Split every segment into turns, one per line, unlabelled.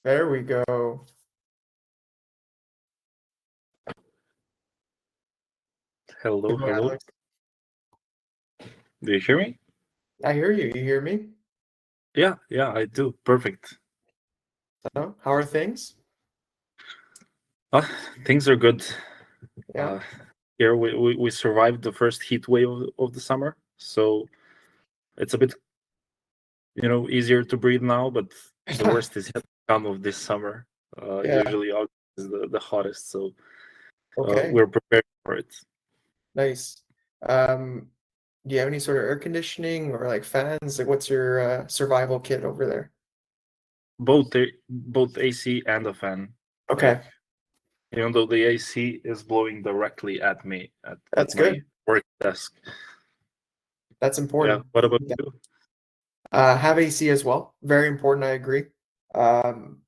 There we go.
Hello,
Hello,
hello.
Alex.
Do you hear me?
I hear you. You hear me?
Yeah, I do. Perfect.
So, how are things?
Uh, Things are good.
Yeah.
Uh, Here we survived the first heat wave of the summer, so it's a bit easier to breathe now. But the worst is yet to come of this summer.
Yeah.
Usually August is the hottest, so
Okay.
we're prepared for it.
Nice. Do you have any sort of air conditioning or like fans? Like, what's your survival kit over there?
Both AC and a fan.
Okay,
Like even though the AC is blowing directly at me at
that's
my
good.
work desk.
That's
Yeah.
important.
What about you?
Have AC as well. Very important. I agree. Um,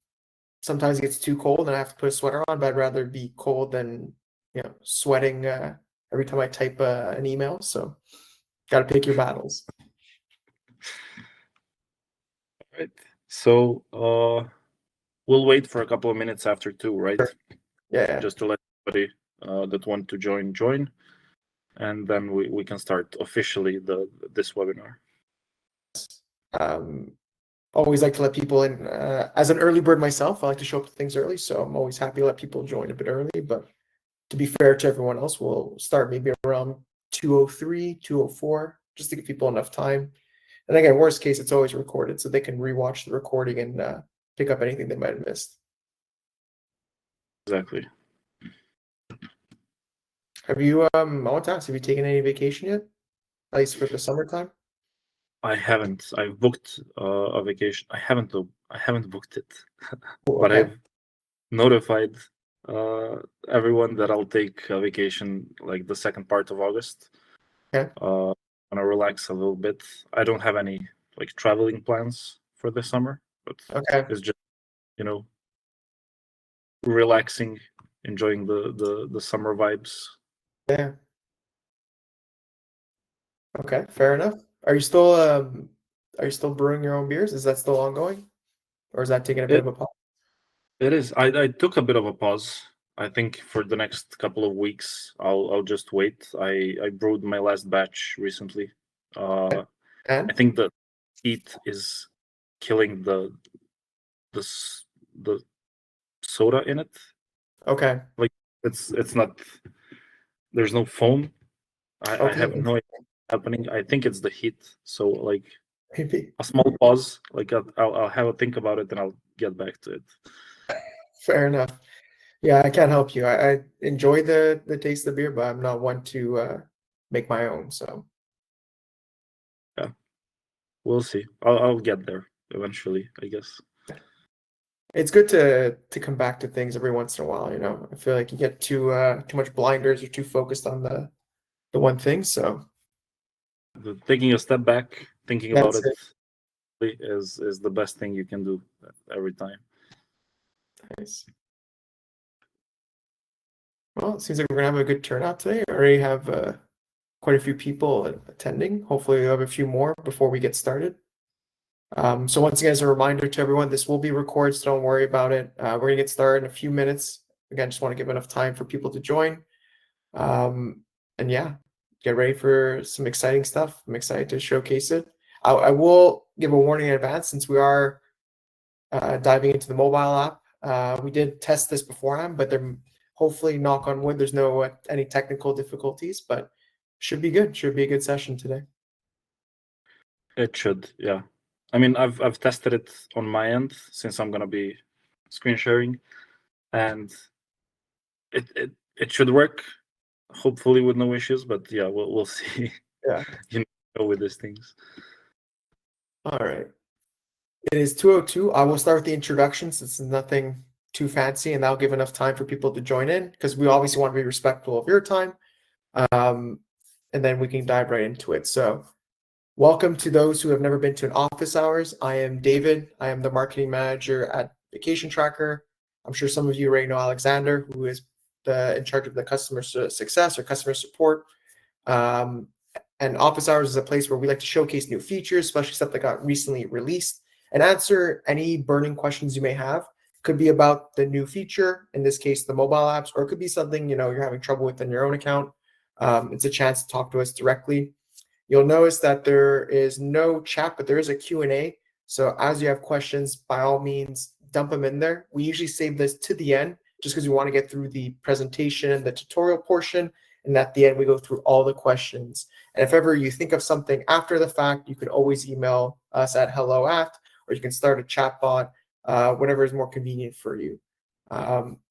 Sometimes it gets too cold and I have to put a sweater on, but I'd rather be cold than sweating every time I type an email. So, got to pick your battles.
Right. So we'll wait for a couple of minutes after 2, right?
Yeah.
Just to let everybody that want to join, and then we can start officially this webinar.
Um, Always like to let people in. As an early bird myself, I like to show up to things early, so I'm always happy to let people join a bit early. But to be fair to everyone else, we'll start maybe around 2:03, 2:04, just to give people enough time. And again, worst case, it's always recorded, so they can rewatch the recording and pick up anything they might have missed.
Exactly.
Have you? I want to ask, have you taken any vacation yet? At least for the summertime?
I haven't. I've booked a vacation. I haven't though. I haven't booked it,
Oh,
but
okay.
I've notified uh, everyone that I'll take a vacation like the second part of August.
Okay.
Gonna relax a little bit. I don't have any like traveling plans for the summer, but
Okay.
it's just you know relaxing, enjoying the summer vibes.
Yeah. Okay. Fair enough. Are you still brewing your own beers? Is that still ongoing? Or is that taking a bit
It
of a pause?
it is. I took a bit of a pause. I think for the next couple of weeks, I'll just wait. I brewed my last batch recently. I
And
think the heat is killing the s- the soda in it.
okay.
Like it's not. There's no foam. I
Okay.
have no idea what's happening. I think it's the heat. So like
Maybe.
a small pause. Like I'll have a think about it and I'll get back to it.
Fair enough. Yeah, I can't help you. I enjoy the taste of beer, but I'm not one to make my own. So
Yeah, we'll see. I'll get there eventually, I guess.
it's good to come back to things every once in a while, you know. I feel like you get too much blinders or too focused on the one thing. So
Taking a step back, thinking about
that's
it
it.
is the best thing you can do every time.
Nice. Well, it seems like we're gonna have a good turnout today. I already have quite a few people attending. Hopefully, we'll have a few more before we get started. So once again, as a reminder to everyone, this will be recorded, so don't worry about it. We're gonna get started in a few minutes. Again, just want to give enough time for people to join. And yeah, get ready for some exciting stuff. I'm excited to showcase it. I will give a warning in advance since we are diving into the mobile app. We did test this beforehand, but there hopefully, knock on wood, there's no any technical difficulties, but should be good. Should be a good session today.
It should, yeah. I mean, I've tested it on my end since I'm gonna be screen sharing, and it should work. Hopefully with no issues, but yeah, we'll see.
Yeah.
You know, with these things.
All right. It is 2:02. I will start with the introductions. It's nothing too fancy, and that'll give enough time for people to join in because we obviously want to be respectful of your time. Um, and then we can dive right into it. So, welcome to those who have never been to an office hours. I am David. I am the marketing manager at Vacation Tracker. I'm sure some of you already know Alexander, who is in charge of the customer success or customer support. Um, and office hours is a place where we like to showcase new features, especially stuff that got recently released, and answer any burning questions you may have. Could be about the new feature, in this case, the mobile apps, or it could be something, you're having trouble with in your own account. It's a chance to talk to us directly. You'll notice that there is no chat, but there is a Q&A. So as you have questions, by all means, dump them in there. We usually save this to the end just because we want to get through the presentation, the tutorial portion, and at the end we go through all the questions. And if ever you think of something after the fact, you can always email us at hello@, or you can start a chat bot, whatever is more convenient for you.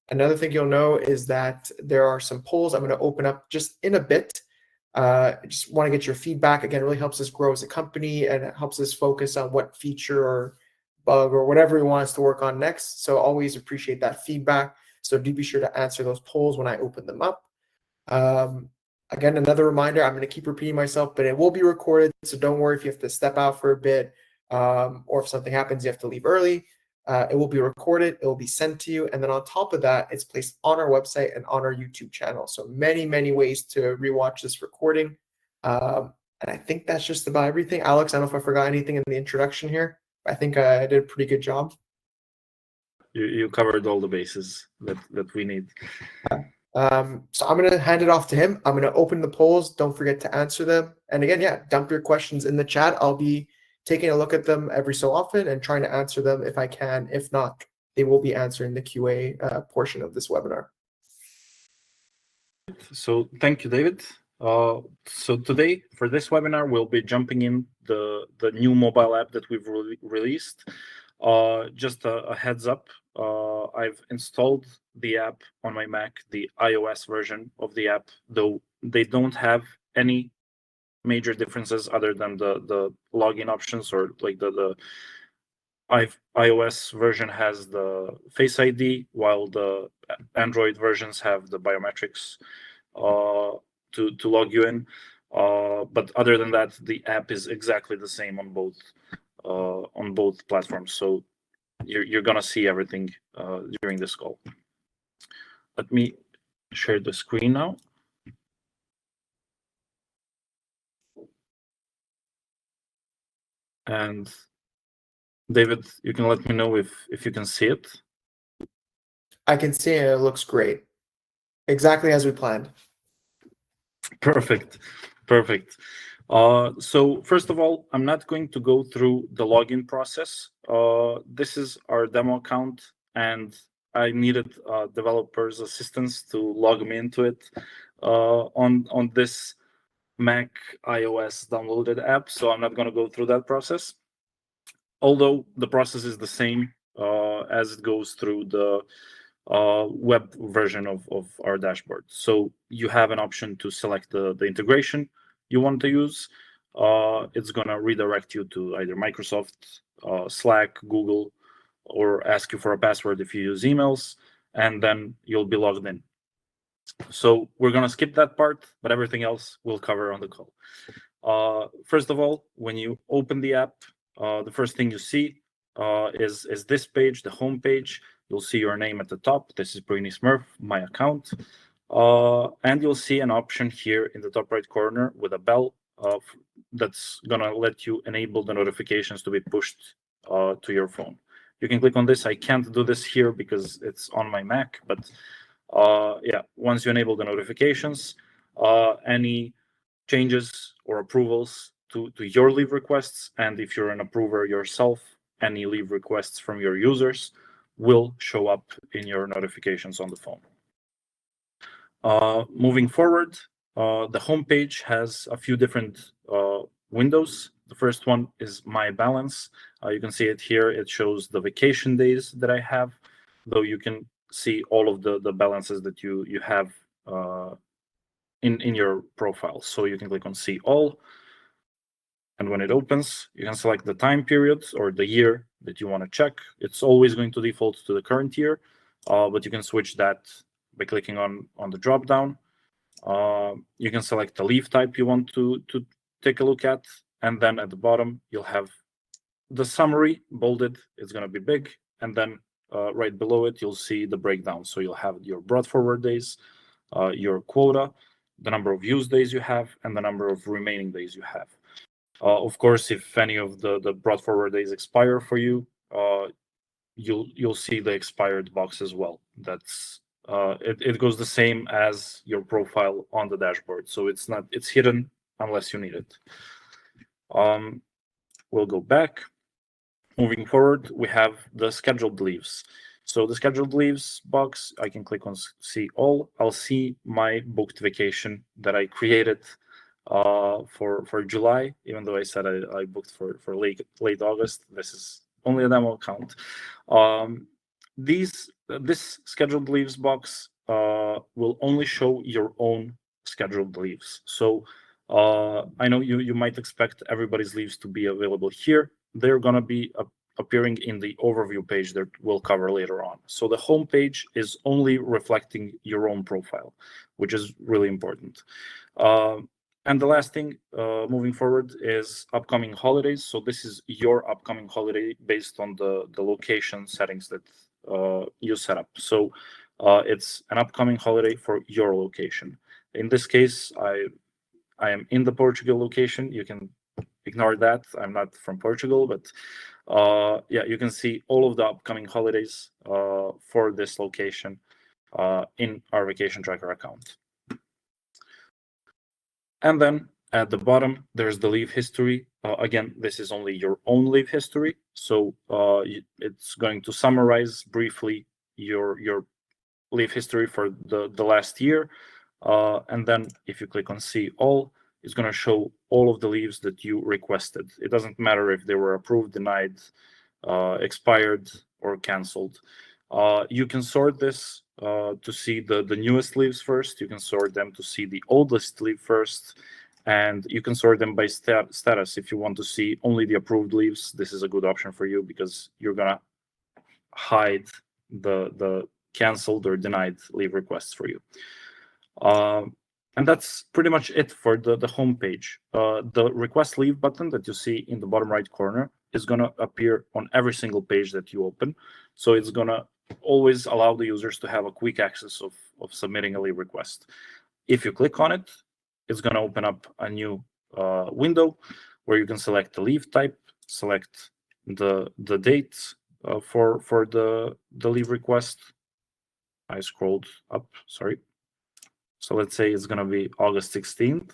Another thing you'll know is that there are some polls I'm going to open up just in a bit. I just want to get your feedback. Again, it really helps us grow as a company, and it helps us focus on what feature or bug or whatever you want us to work on next. So always appreciate that feedback. So do be sure to answer those polls when I open them up. Again, another reminder, I'm going to keep repeating myself, but it will be recorded. So don't worry if you have to step out for a bit, or if something happens, you have to leave early. It will be recorded, it will be sent to you, and then on top of that, it's placed on our website and on our YouTube channel. So many ways to rewatch this recording. And I think that's just about everything. Alex, I don't know if I forgot anything in the introduction here. I think I did a pretty good job.
You covered all the bases that we need.
So I'm going to hand it off to him. I'm going to open the polls. Don't forget to answer them. And again, dump your questions in the chat. I'll be taking a look at them every so often and trying to answer them if I can. If not, they will be answered in the QA portion of this webinar.
So thank you, David. So today for this webinar, we'll be jumping in the new mobile app that we've released. Just a heads up, I've installed the app on my Mac, the iOS version of the app, though they don't have any major differences other than the login options, or like the iOS version has the Face ID, while the Android versions have the biometrics to log you in. But other than that, the app is exactly the same on both platforms. So you're gonna see everything during this call. Let me share the screen now. And David, you can let me know if you can see it.
I can see it. It looks great. Exactly as we planned.
Perfect. So first of all, I'm not going to go through the login process. This is our demo account, and I needed developers' assistance to log me into it on this Mac iOS downloaded app. So I'm not going to go through that process. Although the process is the same as it goes through the web version of our dashboard. So you have an option to select the integration you want to use. It's going to redirect you to either Microsoft, Slack, Google, or ask you for a password if you use emails, and then you'll be logged in. So we're going to skip that part, but everything else we'll cover on the call. First of all, when you open the app, the first thing you see is this page, the home page. You'll see your name at the top. This is Brainy Smurf, my account. And you'll see an option here in the top right corner with a bell that's going to let you enable the notifications to be pushed to your phone. You can click on this. I can't do this here because it's on my Mac, but yeah, once you enable the notifications, any changes or approvals to your leave requests, and if you're an approver yourself, any leave requests from your users will show up in your notifications on the phone. Moving forward, the home page has a few different windows. The first one is My Balance. You can see it here. It shows the vacation days that I have, though you can see all of the balances that you have in your profile. So you can click on See All, and when it opens, you can select the time period or the year that you want to check. It's always going to default to the current year, but you can switch that by clicking on the drop down. You can select the leave type you want to take a look at, and then at the bottom you'll have the summary bolded. It's going to be big, and then right below it you'll see the breakdown. So you'll have your brought forward days, your quota, the number of use days you have, and the number of remaining days you have. Of course, if any of the brought forward days expire for you, you'll see the expired box as well. That's it goes the same as your profile on the dashboard, so it's hidden unless you need it. We'll go back. Moving forward, we have the scheduled leaves. So the scheduled leaves box, I can click on see all. I'll see my booked vacation that I created for July, even though I said I booked for late August. This is only a demo account. This scheduled leaves box will only show your own scheduled leaves. So I know you might expect everybody's leaves to be available here. They're going to be appearing in the overview page that we'll cover later on. So the home page is only reflecting your own profile, which is really important. And the last thing moving forward is upcoming holidays. So this is your upcoming holiday based on the location settings that you set up. So it's an upcoming holiday for your location. In this case, I am in the Portugal location. You can ignore that. I'm not from Portugal, but yeah, you can see all of the upcoming holidays for this location in our vacation tracker account. And then at the bottom, there's the leave history. Again, this is only your own leave history. So it's going to summarize briefly your leave history for the last year. And then if you click on see all, it's going to show all of the leaves that you requested. It doesn't matter if they were approved, denied, expired, or canceled. You can sort this to see the newest leaves first. You can sort them to see the oldest leave first. And you can sort them by status. If you want to see only the approved leaves, this is a good option for you because you're going to hide the canceled or denied leave requests for you. And that's pretty much it for the home page. The request leave button that you see in the bottom right corner is going to appear on every single page that you open. So it's going to always allow the users to have a quick access of submitting a leave request. If you click on it, it's going to open up a new window where you can select the leave type, select the date for the leave request. I scrolled up, sorry. So let's say it's going to be August 16th.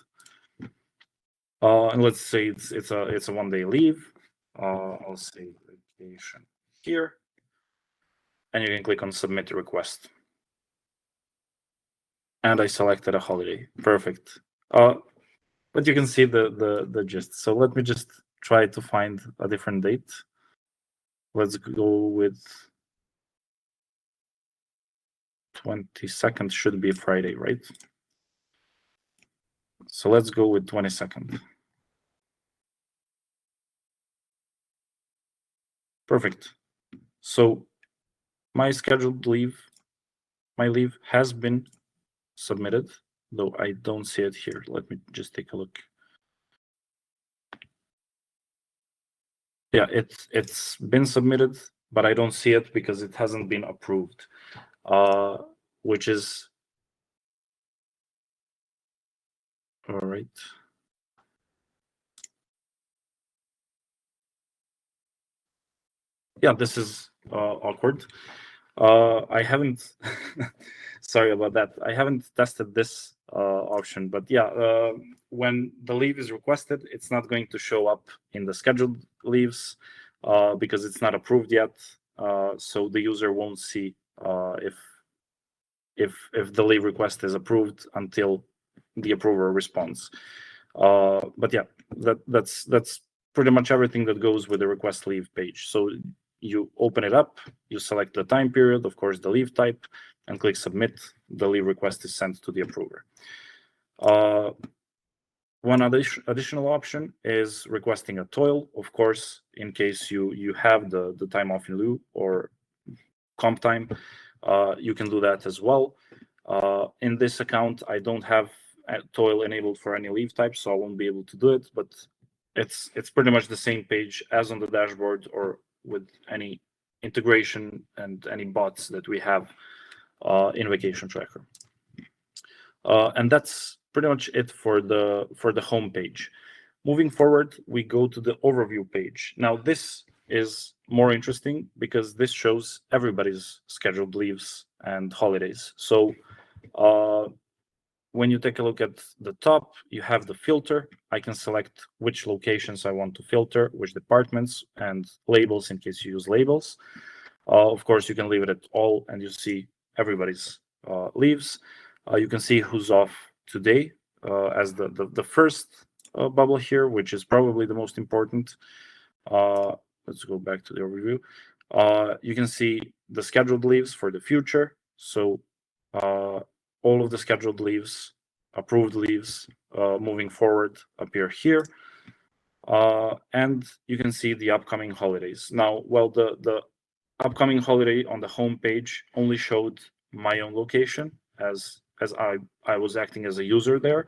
And let's say it's a one-day leave. I'll say vacation here. And you can click on submit request. And I selected a holiday. Perfect. But you can see the gist. So let me just try to find a different date. Let's go with 22nd should be Friday, right? So let's go with 22nd. Perfect. So my scheduled leave, my leave has been submitted, though I don't see it here. Let me just take a look. Yeah, it's been submitted, but I don't see it because it hasn't been approved, which is all right. Yeah, this is awkward. I haven't, sorry about that. I haven't tested this option, but yeah, when the leave is requested, it's not going to show up in the scheduled leaves because it's not approved yet. So the user won't see if the leave request is approved until the approver responds. But yeah, that's pretty much everything that goes with the request leave page. So you open it up, you select the time period, of course, the leave type, and click submit. The leave request is sent to the approver. One additional option is requesting a toil, of course, in case you have the time off in lieu or comp time. You can do that as well. In this account, I don't have toil enabled for any leave type, so I won't be able to do it, but it's pretty much the same page as on the dashboard or with any integration and any bots that we have in Vacation Tracker. And that's pretty much it for the home page. Moving forward, we go to the overview page. Now, this is more interesting because this shows everybody's scheduled leaves and holidays. So when you take a look at the top, you have the filter. I can select which locations I want to filter, which departments, and labels in case you use labels. Of course, you can leave it at all, and you see everybody's leaves. You can see who's off today as the first bubble here, which is probably the most important. Let's go back to the overview. You can see the scheduled leaves for the future. So all of the scheduled leaves, approved leaves moving forward appear here. And you can see the upcoming holidays. Now, well, the upcoming holiday on the home page only showed my own location as I was acting as a user there.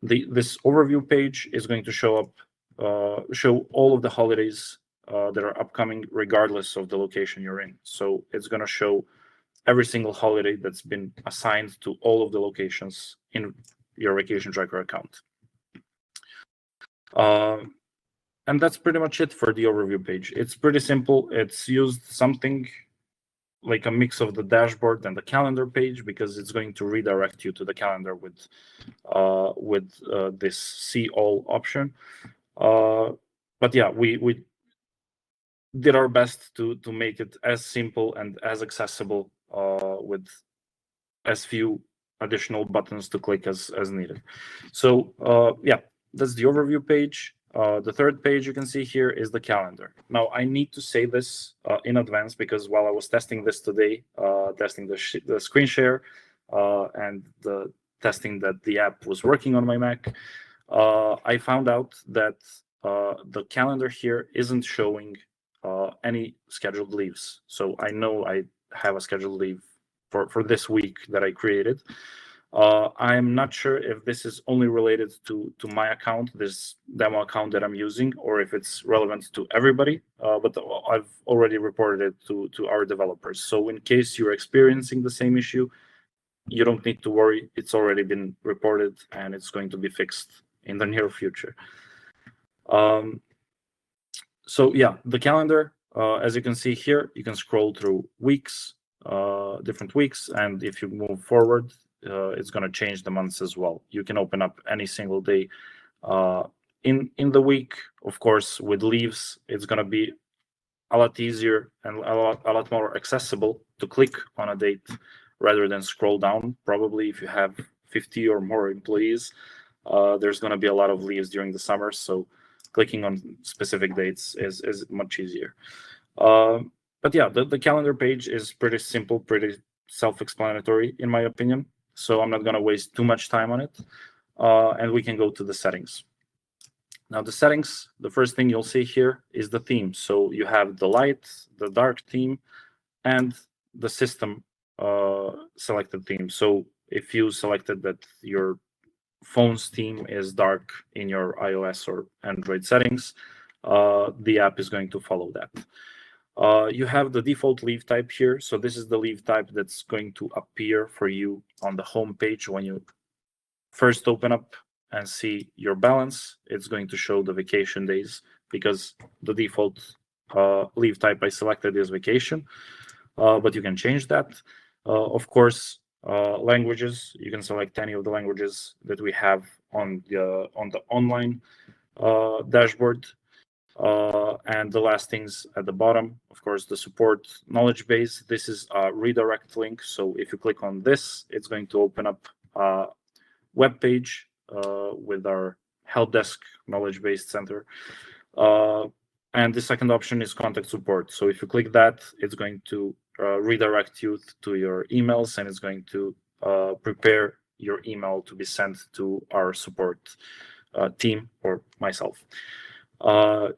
This overview page is going to show all of the holidays that are upcoming regardless of the location you're in. So it's going to show every single holiday that's been assigned to all of the locations in your vacation tracker account. And that's pretty much it for the overview page. It's pretty simple. It's used something like a mix of the dashboard and the calendar page because it's going to redirect you to the calendar with this see all option. But yeah, we did our best to make it as simple and as accessible with as few additional buttons to click as needed. So yeah, that's the overview page. The third page you can see here is the calendar. Now I need to say this in advance because while I was testing this today, testing the screen share and the testing that the app was working on my Mac, I found out that the calendar here isn't showing any scheduled leaves. So I know I have a scheduled leave for this week that I created. I'm not sure if this is only related to my account, this demo account that I'm using, or if it's relevant to everybody, but I've already reported it to our developers. So in case you're experiencing the same issue, you don't need to worry. It's already been reported and it's going to be fixed in the near future. So yeah, the calendar, as you can see here, you can scroll through weeks, different weeks, and if you move forward, it's going to change the months as well. You can open up any single day in the week. Of course, with leaves, it's going to be a lot easier and a lot more accessible to click on a date rather than scroll down. Probably if you have 50 or more employees, there's going to be a lot of leaves during the summer, so clicking on specific dates is much easier. But yeah, the calendar page is pretty simple, pretty self-explanatory in my opinion. So I'm not going to waste too much time on it. And we can go to the settings. Now the settings, the first thing you'll see here is the theme. So you have the light, the dark theme, and the system selected theme. So if you selected that your phone's theme is dark in your iOS or Android settings, the app is going to follow that. You have the default leave type here. So this is the leave type that's going to appear for you on the home page when you first open up and see your balance. It's going to show the vacation days because the default leave type I selected is vacation, but you can change that. Of course, languages, you can select any of the languages that we have on the online dashboard. And the last things at the bottom, of course, the support knowledge base. This is a redirect link. So if you click on this, it's going to open up a web page with our help desk knowledge base center. And the second option is contact support. So if you click that, it's going to redirect you to your emails, and it's going to prepare your email to be sent to our support team or myself.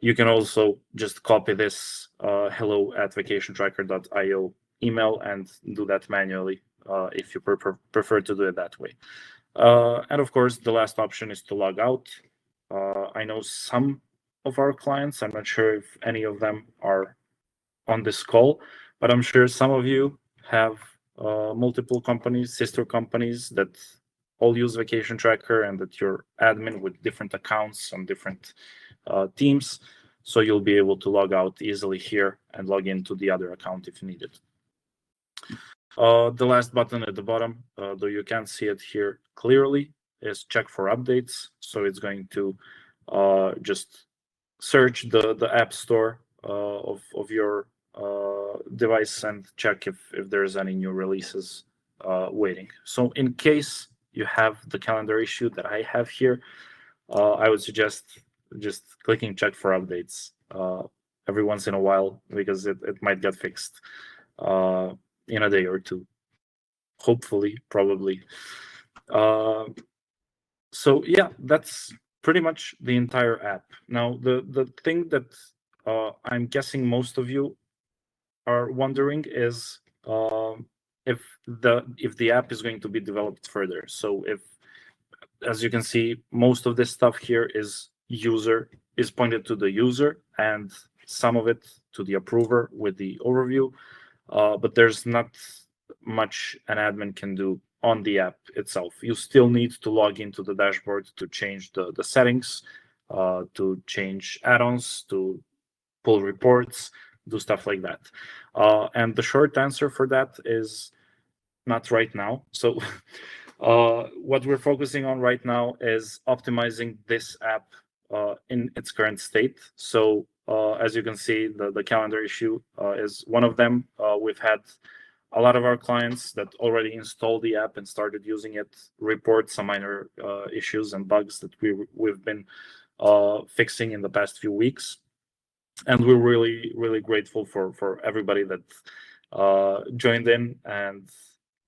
You can also just copy this hello@vacationtracker.io email and do that manually if you prefer to do it that way. And of course, the last option is to log out. I know some of our clients, I'm not sure if any of them are on this call, but I'm sure some of you have multiple companies, sister companies that all use Vacation Tracker and that you're admin with different accounts on different teams. So you'll be able to log out easily here and log into the other account if needed. The last button at the bottom, though you can't see it here clearly, is check for updates. So it's going to just search the app store of your device and check if there's any new releases waiting. So in case you have the calendar issue that I have here, I would suggest just clicking check for updates every once in a while, because it might get fixed in a day or two, hopefully, probably. So yeah, that's pretty much the entire app. Now, the thing that I'm guessing most of you are wondering is if the app is going to be developed further. So if, as you can see, most of this stuff here is pointed to the user, and some of it to the approver with the overview. But there's not much an admin can do on the app itself. You still need to log into the dashboard to change the settings, to change add-ons, to pull reports, do stuff like that. And the short answer for that is not right now. So what we're focusing on right now is optimizing this app in its current state. So as you can see, the calendar issue is one of them. We've had a lot of our clients that already installed the app and started using it report some minor issues and bugs that we've been fixing in the past few weeks. And we're really, really grateful for everybody that joined in and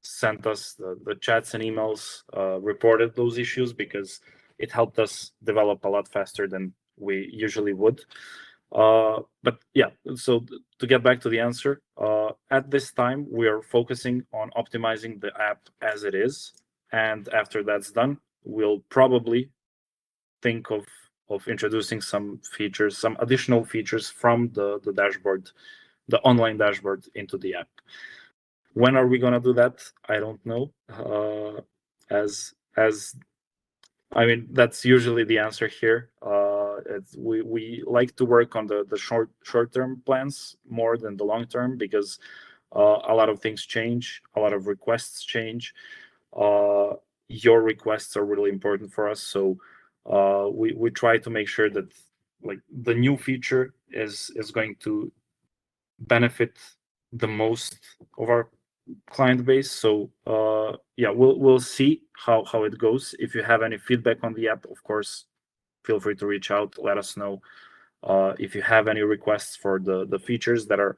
sent us the chats and emails, reported those issues, because it helped us develop a lot faster than we usually would. But yeah, so to get back to the answer, at this time, we are focusing on optimizing the app as it is. And after that's done, we'll probably think of introducing some features, some additional features from the dashboard, the online dashboard, into the app. When are we going to do that? I don't know. I mean, that's usually the answer here. We like to work on the short-term plans more than the long-term, because a lot of things change, a lot of requests change. Your requests are really important for us, so we try to make sure that, like, the new feature is going to benefit the most of our client base. So yeah, we'll see how it goes. If you have any feedback on the app, of course, feel free to reach out, let us know. If you have any requests for the features that are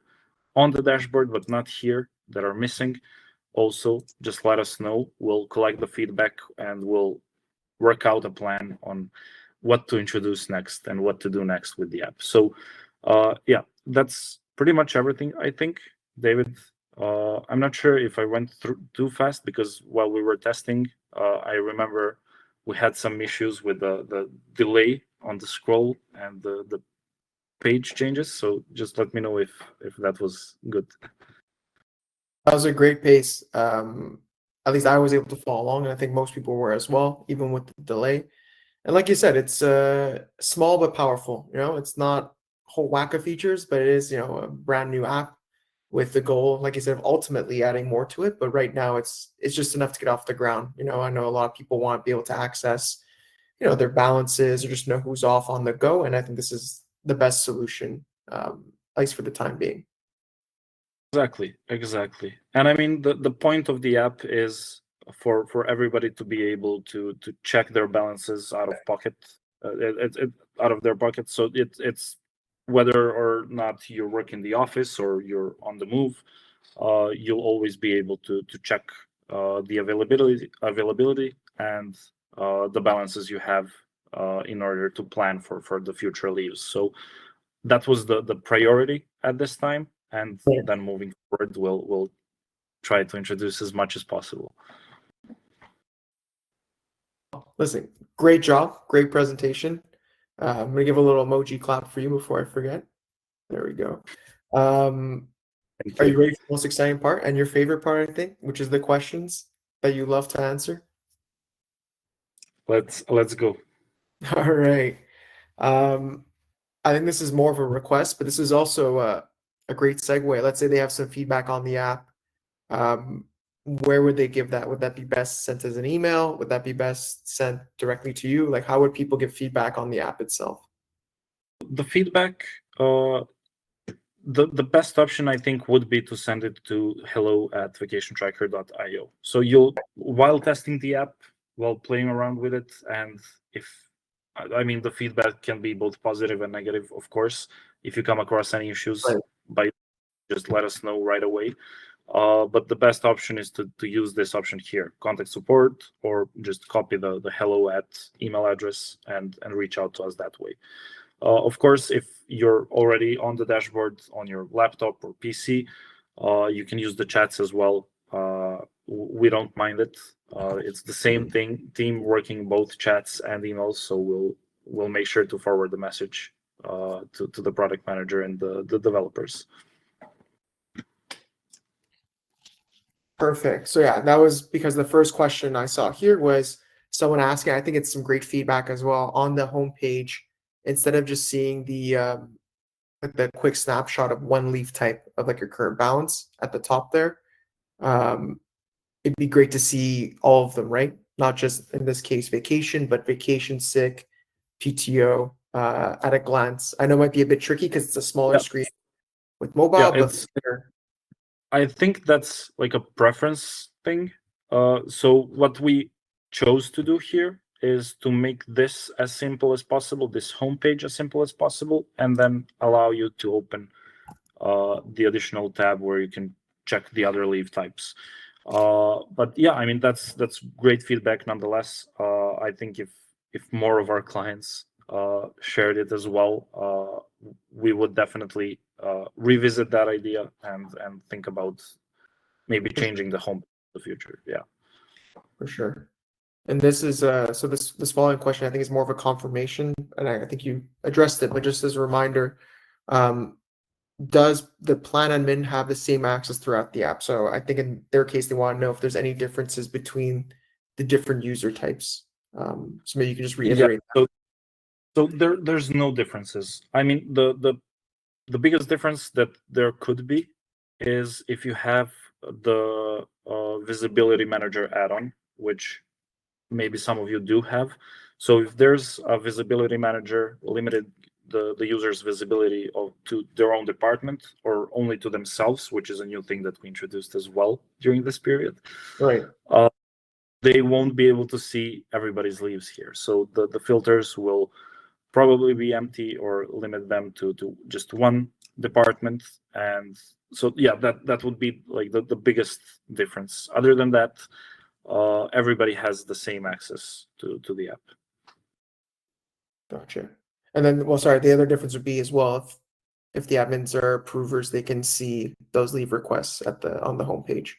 on the dashboard but not here, that are missing, also just let us know. We'll collect the feedback and we'll work out a plan on what to introduce next and what to do next with the app. So yeah, that's pretty much everything, I think. David, I'm not sure if I went through too fast, because while we were testing, I remember we had some issues with the delay on the scroll and the page changes. So just let me know if that was good.
That was a great pace. At least I was able to follow along, and I think most people were as well, even with the delay. And like you said, it's small but powerful. You know, it's not a whole whack of features, but it is, you know, a brand new app with the goal, like you said, of ultimately adding more to it. But right now, it's just enough to get off the ground. You know, I know a lot of people want to be able to access, you know, their balances or just know who's off on the go, and I think this is the best solution, at least for the time being.
Exactly. And I mean, the point of the app is for everybody to be able to check their balances out of pocket, out of their pocket. So it's whether or not you work in the office or you're on the move, you'll always be able to check the availability and the balances you have in order to plan for the future leaves. So that was the priority at this time. And then moving forward, we'll try to introduce as much as possible.
Listen, great job, great presentation. I'm gonna give a little emoji clap for you before I forget. There we go. Are you ready for the most exciting part and your favorite part, I think, which is the questions that you love to answer?
Let's go.
All right. I think this is more of a request, but this is also a great segue. Let's say they have some feedback on the app. Where would they give that? Would that be best sent as an email? Would that be best sent directly to you? Like, how would people give feedback on the app itself?
The feedback, the best option I think would be to send it to hello@vacationtracker.io. So you'll, while testing the app, while playing around with it, and if I mean the feedback can be both positive and negative, of course. If you come across any issues,
Right.
just let us know right away. But the best option is to use this option here, contact support, or just copy the hello at email address and reach out to us that way. Of course, if you're already on the dashboard on your laptop or PC, you can use the chats as well. We don't mind it. It's the same team working both chats and emails, so we'll make sure to forward the message to the product manager and the developers.
Perfect. So yeah, that was because the first question I saw here was someone asking. I think it's some great feedback as well on the homepage. Instead of just seeing the quick snapshot of one leaf type of like your current balance at the top there, it'd be great to see all of them, right? Not just in this case vacation, but vacation, sick, PTO at a glance. I know it might be a bit tricky because it's a smaller screen with mobile,
Yeah,
but
I think that's like a preference thing. So what we chose to do here is to make this as simple as possible, this homepage as simple as possible, and then allow you to open the additional tab where you can check the other leave types. But yeah, I mean that's great feedback nonetheless. I think if more of our clients shared it as well, we would definitely revisit that idea and think about maybe changing the home in the future. Yeah,
for sure. And this is so this following question I think is more of a confirmation, and I think you addressed it, but just as a reminder, does the plan admin have the same access throughout the app? So I think in their case they want to know if there's any differences between the different user types. So maybe you can just reiterate.
Yeah. So there's no differences. I mean the biggest difference that there could be is if you have the visibility manager add-on, which maybe some of you do have. So if there's a visibility manager limited the user's visibility to their own department or only to themselves, which is a new thing that we introduced as well during this period,
Right.
they won't be able to see everybody's leaves here. So the filters will probably be empty or limit them to just one department. And so yeah, that would be like the biggest difference. Other than that, everybody has the same access to the app.
Gotcha. And then, well, sorry, the other difference would be as well if the admins are approvers, they can see those leave requests on the homepage.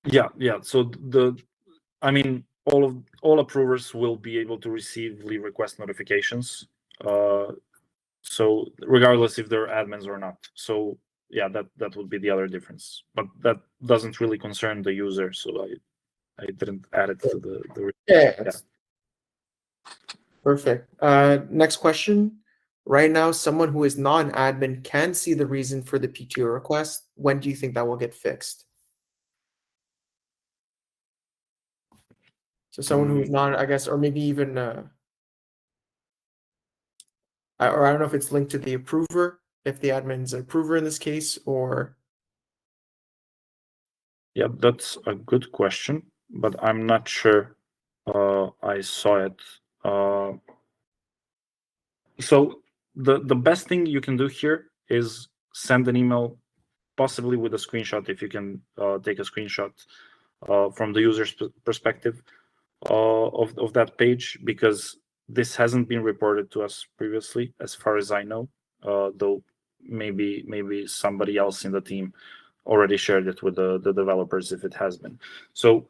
Yeah. So I mean, all approvers will be able to receive leave request notifications. So regardless if they're admins or not. So yeah, that would be the other difference. But that doesn't really concern the user, so I didn't add it to the
Yeah. Perfect. Next question. Right now, someone who is not an admin can see the reason for the PTO request. When do you think that will get fixed? So someone who's not, I guess, or maybe even, or I don't know if it's linked to the approver, if the admin's an approver in this case, or.
Yeah, that's a good question, but I'm not sure I saw it. So the best thing you can do here is send an email, possibly with a screenshot if you can take a screenshot from the user's perspective of that page, because this hasn't been reported to us previously, as far as I know. Though maybe somebody else in the team already shared it with the developers if it has been. So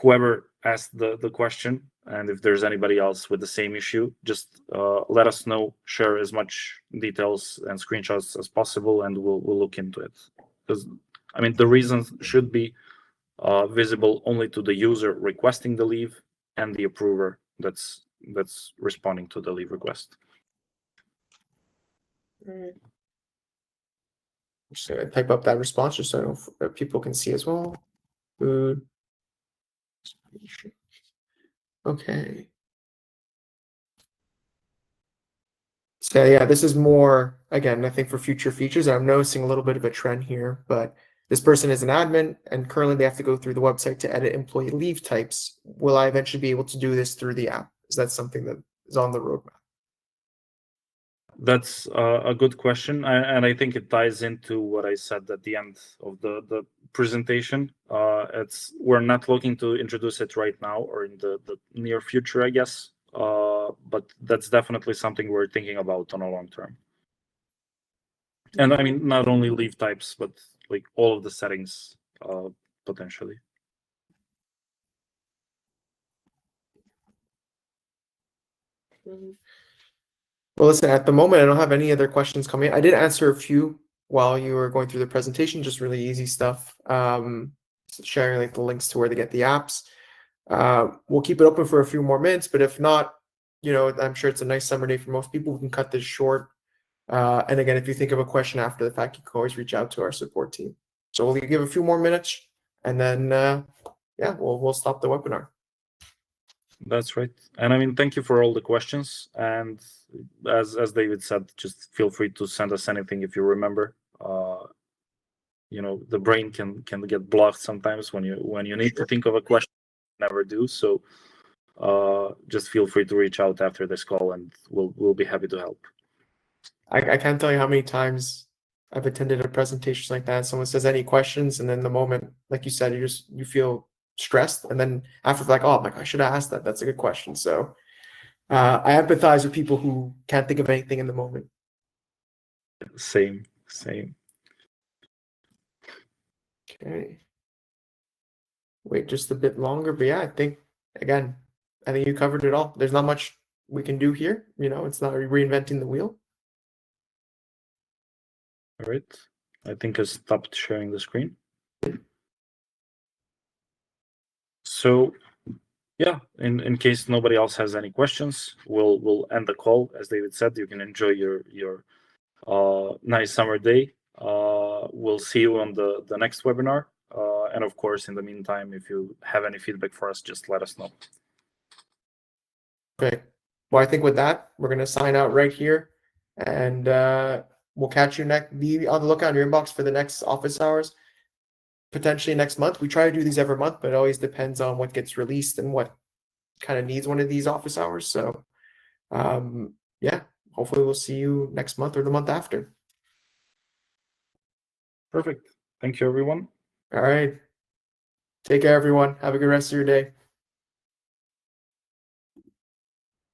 whoever asked the question, and if there's anybody else with the same issue, just let us know, share as much details and screenshots as possible, and we'll look into it. Because I mean, the reasons should be visible only to the user requesting the leave and the approver that's that's responding to the leave request.
All right. Just gonna type up that response just so people can see as well. Food. Okay. So yeah, this is more, again, I think for future features. I'm noticing a little bit of a trend here, but this person is an admin and currently they have to go through the website to edit employee leave types. Will I eventually be able to do this through the app? Is that something that is on the roadmap?
That's a good question, and I think it ties into what I said at the end of the presentation. We're not looking to introduce it right now or in the near future, I guess. But that's definitely something we're thinking about on a long term. And I mean, not only leave types, but like all of the settings potentially.
Well, listen, at the moment, I don't have any other questions coming in. I did answer a few while you were going through the presentation, just really easy stuff. Sharing like the links to where to get the apps. We'll keep it open for a few more minutes, but if not, I'm sure it's a nice summer day for most people. We can cut this short. And again, if you think of a question after the fact, you can always reach out to our support team. So we'll give a few more minutes, and then yeah, we'll stop the webinar.
That's right. And I mean, thank you for all the questions. And as David said, just feel free to send us anything if you remember. The brain can get blocked sometimes when you need to think of a question, never do. So just feel free to reach out after this call, and we'll be happy to help.
I can't tell you how many times I've attended a presentation like that. Someone says any questions, and then the moment, like you said, you feel stressed, and then after like, oh my God, I should have asked that. That's a good question. So I empathize with people who can't think of anything in the moment.
Same.
Okay. Wait just a bit longer, but yeah, I think you covered it all. There's not much we can do here. It's not reinventing the wheel.
All right. I think I stopped sharing the screen. So yeah, in case nobody else has any questions, we'll end the call. As David said, you can enjoy your nice summer day. We'll see you on the next webinar. And of course, in the meantime, if you have any feedback for us, just let us know.
Okay. Well, I think with that, we're going to sign out right here, and we'll catch you next. Be on the lookout in your inbox for the next office hours, potentially next month. We try to do these every month, but it always depends on what gets released and what kind of needs one of these office hours. So, yeah, hopefully we'll see you next month or the month after.
Perfect. Thank you, everyone.
All right. Take care, everyone. Have a good rest of your day.